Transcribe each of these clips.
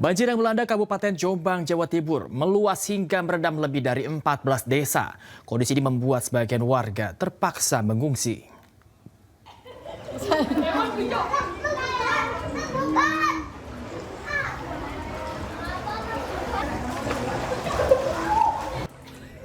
Banjir yang melanda Kabupaten Jombang, Jawa Timur meluas hingga merendam lebih dari 14 desa. Kondisi ini membuat sebagian warga terpaksa mengungsi.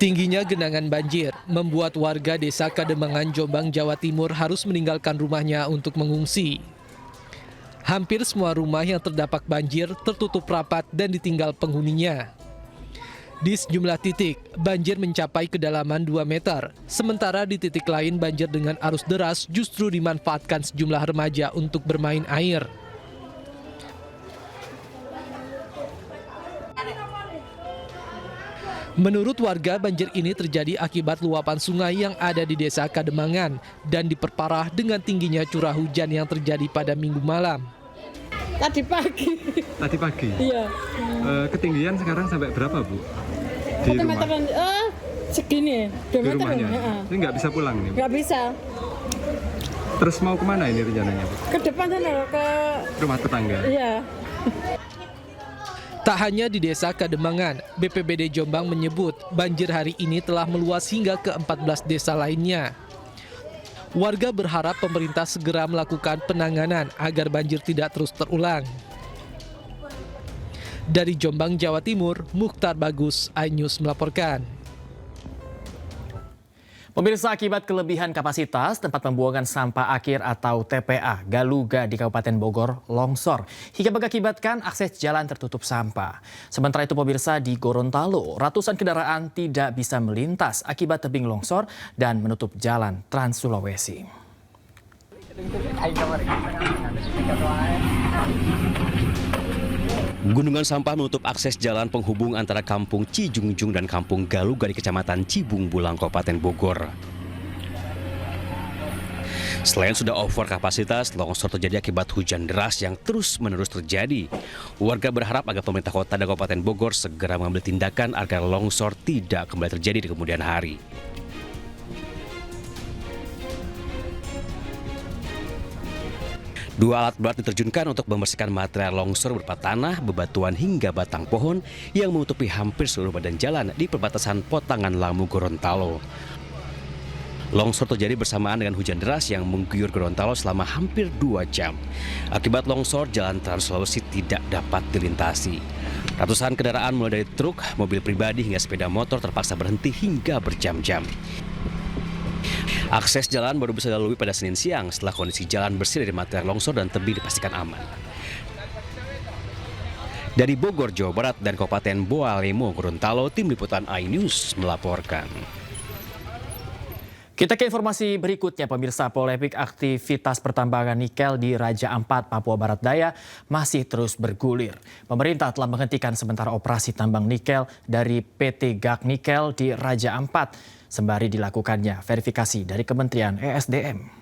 Tingginya genangan banjir membuat warga desa Kademangan, Jombang, Jawa Timur harus meninggalkan rumahnya untuk mengungsi. Hampir semua rumah yang terdampak banjir tertutup rapat dan ditinggal penghuninya. Di sejumlah titik, banjir mencapai kedalaman 2 meter. Sementara di titik lain banjir dengan arus deras justru dimanfaatkan sejumlah remaja untuk bermain air. Menurut warga, banjir ini terjadi akibat luapan sungai yang ada di desa Kademangan dan diperparah dengan tingginya curah hujan yang terjadi pada Minggu malam. Tadi pagi. Tadi pagi? Iya. Ketinggian sekarang sampai berapa, Bu? Di rumah? Segini, 2 Di meter. rumahnya? Ya. Ini nggak bisa pulang nih, Bu? Nggak bisa. Terus mau kemana ini rencananya, Bu? Ke depan sana, ke... Rumah tetangga? Iya. Tak hanya di desa Kademangan, BPBD Jombang menyebut banjir hari ini telah meluas hingga ke 14 desa lainnya. Warga berharap pemerintah segera melakukan penanganan agar banjir tidak terus terulang. Dari Jombang, Jawa Timur, Mukhtar Bagus, iNews melaporkan. Pemirsa, akibat kelebihan kapasitas tempat pembuangan sampah akhir atau TPA Galuga di Kabupaten Bogor longsor hingga mengakibatkan akses jalan tertutup sampah. Sementara itu pemirsa, di Gorontalo ratusan kendaraan tidak bisa melintas akibat tebing longsor dan menutup jalan Trans Sulawesi. Gunungan sampah menutup akses jalan penghubung antara Kampung Cijungjung dan Kampung Galuga di Kecamatan Cibung Bulang, Kabupaten Bogor. Selain sudah over kapasitas, longsor terjadi akibat hujan deras yang terus-menerus terjadi. Warga berharap agar pemerintah kota dan Kabupaten Bogor segera mengambil tindakan agar longsor tidak kembali terjadi di kemudian hari. Dua alat berat diterjunkan untuk membersihkan material longsor berupa tanah, bebatuan hingga batang pohon yang menutupi hampir seluruh badan jalan di perbatasan Potangan Lamu, Gorontalo. Longsor terjadi bersamaan dengan hujan deras yang mengguyur Gorontalo selama hampir 2 jam. Akibat longsor, jalan Trans Sulawesi tidak dapat dilintasi. Ratusan kendaraan mulai dari truk, mobil pribadi hingga sepeda motor terpaksa berhenti hingga berjam-jam. Akses jalan baru bisa dilalui pada Senin siang setelah kondisi jalan bersih dari material longsor dan tebing dipastikan aman. Dari Bogor, Jawa Barat dan Kabupaten Boalemo, Gorontalo, tim liputan iNews melaporkan. Kita ke informasi berikutnya, pemirsa. Polemik aktivitas pertambangan nikel di Raja Ampat, Papua Barat Daya masih terus bergulir. Pemerintah telah menghentikan sementara operasi tambang nikel dari PT GAK Nikel di Raja Ampat, sembari dilakukannya verifikasi dari Kementerian ESDM.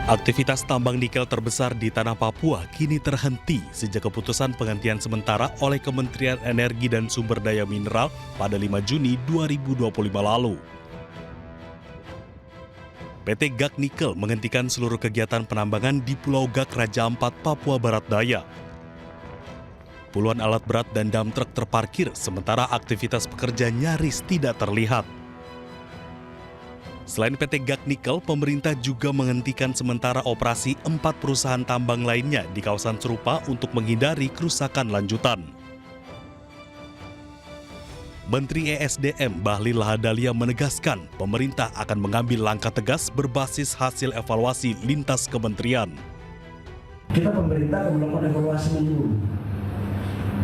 Aktivitas tambang nikel terbesar di tanah Papua kini terhenti sejak keputusan penghentian sementara oleh Kementerian Energi dan Sumber Daya Mineral pada 5 Juni 2025 lalu. PT GAK Nikel menghentikan seluruh kegiatan penambangan di Pulau GAK Raja Ampat, Papua Barat Daya. Puluhan alat berat dan dam truk terparkir sementara aktivitas pekerja nyaris tidak terlihat. Selain PT GAK Nikel, pemerintah juga menghentikan sementara operasi 4 perusahaan tambang lainnya di kawasan serupa untuk menghindari kerusakan lanjutan. Menteri ESDM Bahlil Lahadalia menegaskan pemerintah akan mengambil langkah tegas berbasis hasil evaluasi lintas kementerian. Kita pemerintah akan melakukan evaluasi menyeluruh.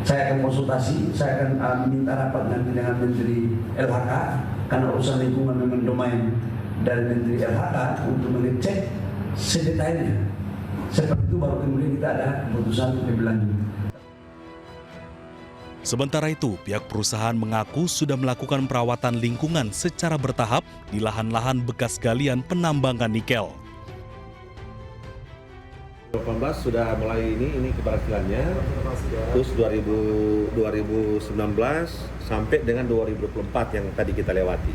Saya akan konsultasi, saya akan minta rapat nanti dengan Menteri LHK, karena urusan lingkungan memang domain dari Menteri LHK untuk mengecek sedetailnya. Seperti itu baru kemudian kita ada keputusan lebih lanjut. Sementara itu, pihak perusahaan mengaku sudah melakukan perawatan lingkungan secara bertahap di lahan-lahan bekas galian penambangan nikel. 2018 sudah mulai ini keberhasilannya, terus 2019 sampai dengan 2024 yang tadi kita lewati,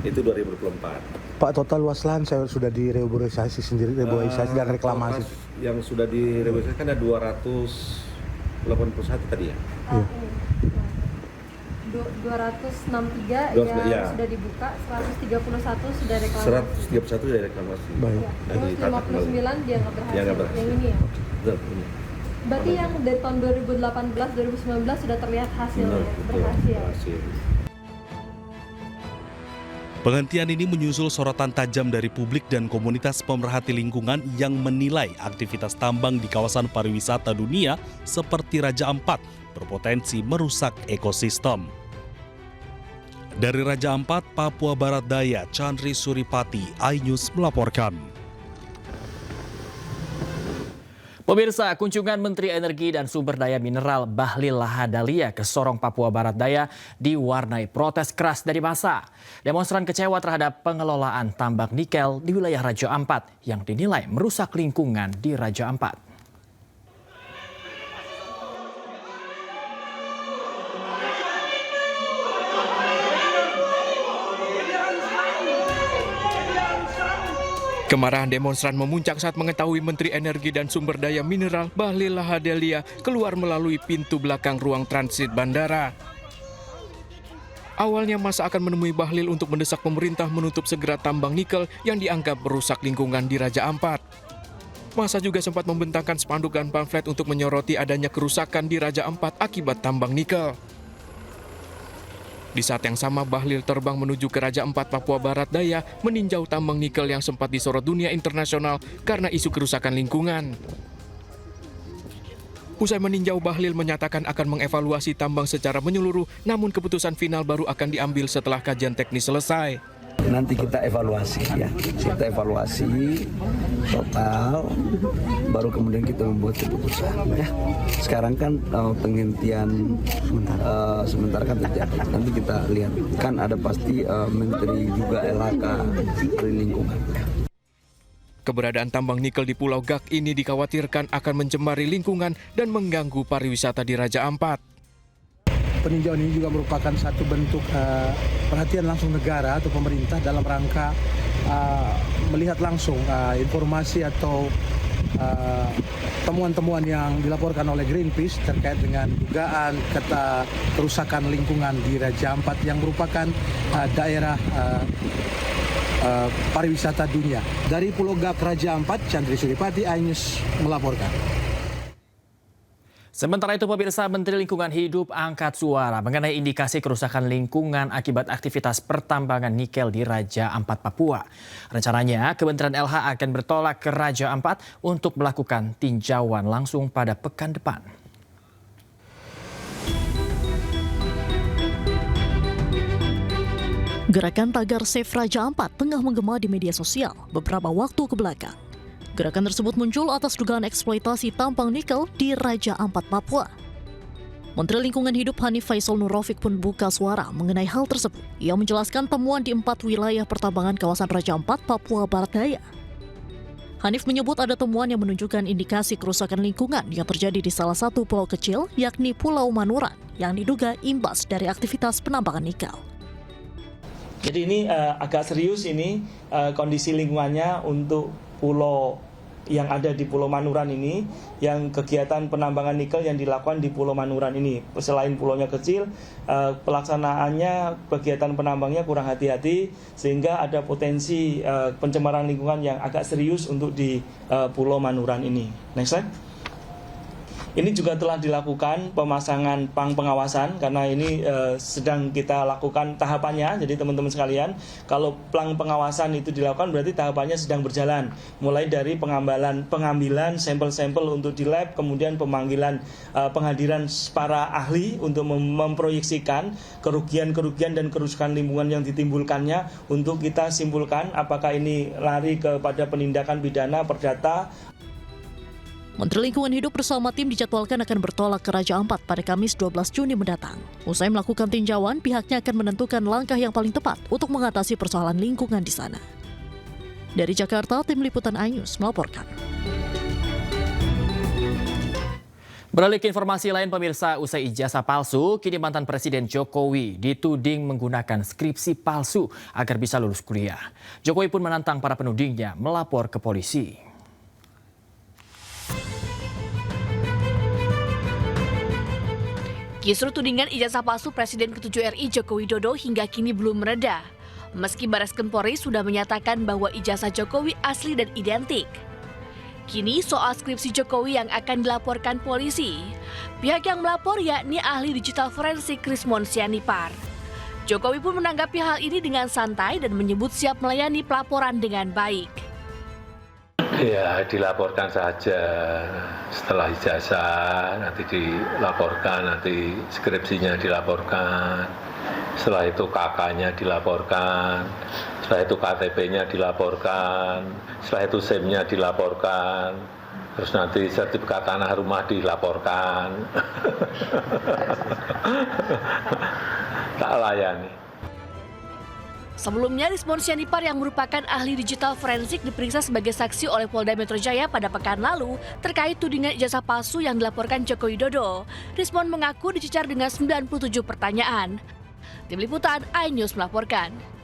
itu 2024. Pak, total luas lahan saya sudah direboisasi sendiri, reboisasi dan reklamasi. Yang sudah direboisasi kan ada 281 tadi ya? Iya. 263 ya. sudah dibuka, 131 sudah reklamasi. 131 dari reklamasi. Baik. Ya. Terus 59 dianggap berhasil. Yang ini ya. Betul, ini. Berarti yang dari tahun 2018 2019 sudah terlihat hasilnya, berhasil. Penghentian ini menyusul sorotan tajam dari publik dan komunitas pemerhati lingkungan yang menilai aktivitas tambang di kawasan pariwisata dunia seperti Raja Ampat berpotensi merusak ekosistem. Dari Raja Ampat, Papua Barat Daya, Chandri Suripati, iNews melaporkan. Pemirsa, kunjungan Menteri Energi dan Sumber Daya Mineral Bahlil Lahadalia ke Sorong, Papua Barat Daya diwarnai protes keras dari massa. Demonstran kecewa terhadap pengelolaan tambang nikel di wilayah Raja Ampat yang dinilai merusak lingkungan di Raja Ampat. Kemarahan demonstran memuncak saat mengetahui Menteri Energi dan Sumber Daya Mineral Bahlil Lahadalia keluar melalui pintu belakang ruang transit bandara. Awalnya massa akan menemui Bahlil untuk mendesak pemerintah menutup segera tambang nikel yang dianggap merusak lingkungan di Raja Ampat. Massa juga sempat membentangkan spanduk dan pamflet untuk menyoroti adanya kerusakan di Raja Ampat akibat tambang nikel. Di saat yang sama, Bahlil terbang menuju ke Raja Ampat, Papua Barat Daya, meninjau tambang nikel yang sempat disorot dunia internasional karena isu kerusakan lingkungan. Usai meninjau, Bahlil menyatakan akan mengevaluasi tambang secara menyeluruh, namun keputusan final baru akan diambil setelah kajian teknis selesai. Nanti kita evaluasi ya, kita evaluasi total, baru kemudian kita membuat keputusan ya. Sekarang kan penghentian sementara kan terjadi. Nanti kita lihat kan ada pasti Menteri juga LHK dari lingkungan. Keberadaan tambang nikel di Pulau Gak ini dikhawatirkan akan mencemari lingkungan dan mengganggu pariwisata di Raja Ampat. Peninjauan ini juga merupakan satu bentuk perhatian langsung negara atau pemerintah dalam rangka melihat langsung informasi atau temuan-temuan yang dilaporkan oleh Greenpeace terkait dengan dugaan kerusakan lingkungan di Raja Ampat yang merupakan daerah pariwisata dunia. Dari Pulau Gak, Raja Ampat, Chandri Suripati, iNews melaporkan. Sementara itu, pemirsa, Menteri Lingkungan Hidup angkat suara mengenai indikasi kerusakan lingkungan akibat aktivitas pertambangan nikel di Raja Ampat, Papua. Rencananya, Kementerian LH akan bertolak ke Raja Ampat untuk melakukan tinjauan langsung pada pekan depan. Gerakan tagar Save Raja Ampat tengah menggema di media sosial beberapa waktu kebelakang. Gerakan tersebut muncul atas dugaan eksploitasi tambang nikel di Raja Ampat, Papua. Menteri Lingkungan Hidup Hanif Faisal Nurrafiq pun buka suara mengenai hal tersebut. Ia menjelaskan temuan di 4 wilayah pertambangan kawasan Raja Ampat, Papua Barat Daya. Hanif menyebut ada temuan yang menunjukkan indikasi kerusakan lingkungan yang terjadi di salah satu pulau kecil, yakni Pulau Manuran, yang diduga imbas dari aktivitas penambangan nikel. Jadi ini agak serius ini kondisi lingkungannya untuk pulau yang ada di Pulau Manuran ini, yang kegiatan penambangan nikel yang dilakukan di Pulau Manuran ini. Selain pulaunya kecil, pelaksanaannya kegiatan penambangnya kurang hati-hati sehingga ada potensi pencemaran lingkungan yang agak serius untuk di Pulau Manuran ini. Next slide. Ini juga telah dilakukan pemasangan pang pengawasan karena ini sedang kita lakukan tahapannya. Jadi teman-teman sekalian, kalau pang pengawasan itu dilakukan berarti tahapannya sedang berjalan. Mulai dari pengambilan sampel-sampel untuk di lab, kemudian pemanggilan penghadiran para ahli untuk memproyeksikan kerugian-kerugian dan kerusakan lingkungan yang ditimbulkannya untuk kita simpulkan apakah ini lari kepada penindakan pidana, perdata. Menteri Lingkungan Hidup bersama tim dijadwalkan akan bertolak ke Raja Ampat pada Kamis 12 Juni mendatang. Usai melakukan tinjauan, pihaknya akan menentukan langkah yang paling tepat untuk mengatasi persoalan lingkungan di sana. Dari Jakarta, tim liputan iNews melaporkan. Beralih ke informasi lain pemirsa, usai ijazah palsu, kini mantan Presiden Jokowi dituding menggunakan skripsi palsu agar bisa lulus kuliah. Jokowi pun menantang para penudingnya melapor ke polisi. Kisru tudingan ijazah palsu Presiden ke-7 RI Joko Widodo hingga kini belum mereda. Meski Barreskrim Polri sudah menyatakan bahwa ijazah Jokowi asli dan identik. Kini soal skripsi Jokowi yang akan dilaporkan polisi. Pihak yang melapor yakni ahli digital forensik Krismon Sianipar. Jokowi pun menanggapi hal ini dengan santai dan menyebut siap melayani pelaporan dengan baik. Ya, dilaporkan saja. Setelah ijazah nanti dilaporkan, nanti skripsinya dilaporkan. Setelah itu KK-nya dilaporkan. Setelah itu KTP-nya dilaporkan. Setelah itu SIM-nya dilaporkan. Terus nanti sertifikat tanah rumah dilaporkan. Tak layani. Sebelumnya, Krismon Sianipar yang merupakan ahli digital forensik diperiksa sebagai saksi oleh Polda Metro Jaya pada pekan lalu terkait tudingan ijazah palsu yang dilaporkan Joko Widodo. Krismon mengaku dicecar dengan 97 pertanyaan. Tim Liputan iNews melaporkan.